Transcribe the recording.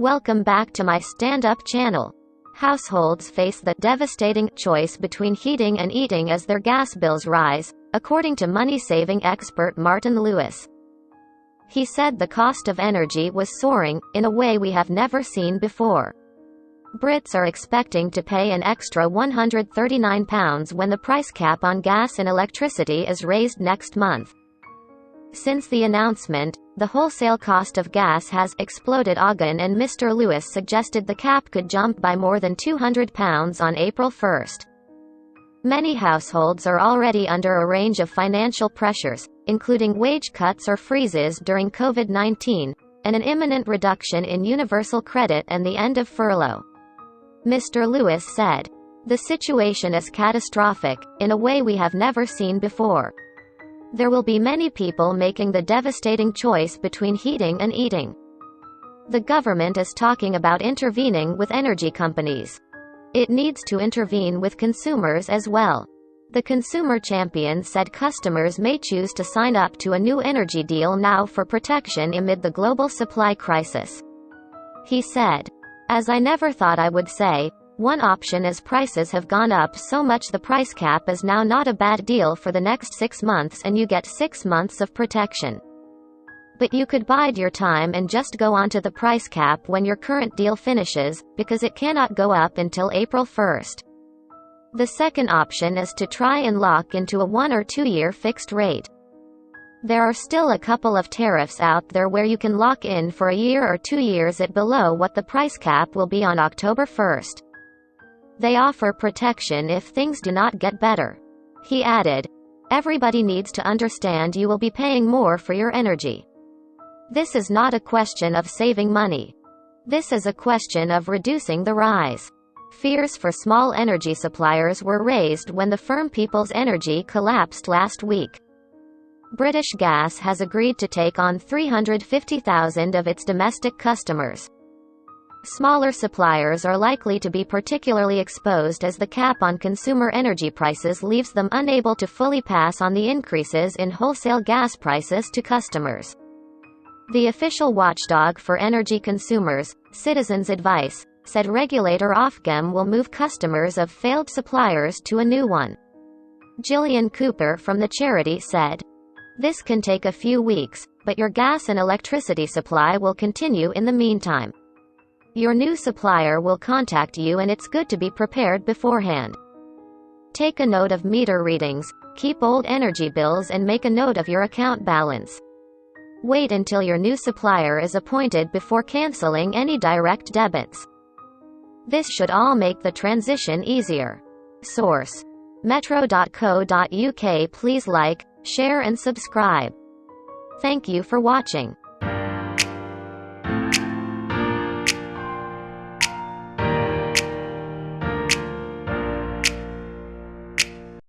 Welcome back to my stand-up channel. Households face the devastating choice between heating and eating as their gas bills rise, according to money-saving expert Martin Lewis. He said the cost of energy was soaring, in a way we have never seen before. Brits are expecting to pay an extra £139 when the price cap on gas and electricity is raised next month. Since the announcement, the wholesale cost of gas has exploded again, and Mr. Lewis suggested the cap could jump by more than £200 on April 1st. Many households are already under a range of financial pressures, including wage cuts or freezes during COVID-19, and an imminent reduction in universal credit and the end of furlough. Mr. Lewis said, "The situation is catastrophic, in a way we have never seen before. There will be many people making the devastating choice between heating and eating. The government is talking about intervening with energy companies. It needs to intervene with consumers as well." The consumer champion said customers may choose to sign up to a new energy deal now for protection amid the global supply crisis. He said, "As I never thought I would say, one option is prices have gone up so much the price cap is now not a bad deal for the next 6 months and you get 6 months of protection. But you could bide your time and just go onto the price cap when your current deal finishes, because it cannot go up until April 1st. The second option is to try and lock into a 1 or 2 year fixed rate. There are still a couple of tariffs out there where you can lock in for a year or 2 years at below what the price cap will be on October 1st. They offer protection if things do not get better." He added, "Everybody needs to understand you will be paying more for your energy. This is not a question of saving money. This is a question of reducing the rise." Fears for small energy suppliers were raised when the firm People's Energy collapsed last week. British Gas has agreed to take on 350,000 of its domestic customers. Smaller suppliers are likely to be particularly exposed as the cap on consumer energy prices leaves them unable to fully pass on the increases in wholesale gas prices to customers. The official watchdog for energy consumers, Citizens Advice, said regulator Ofgem will move customers of failed suppliers to a new one. Gillian Cooper from the charity said, "This can take a few weeks, but your gas and electricity supply will continue in the meantime. Your new supplier will contact you and it's good to be prepared beforehand. Take a note of meter readings, keep old energy bills and make a note of your account balance. Wait until your new supplier is appointed before canceling any direct debits. This should all make the transition easier." Source: metro.co.uk. Please like, share and subscribe. Thank you for watching.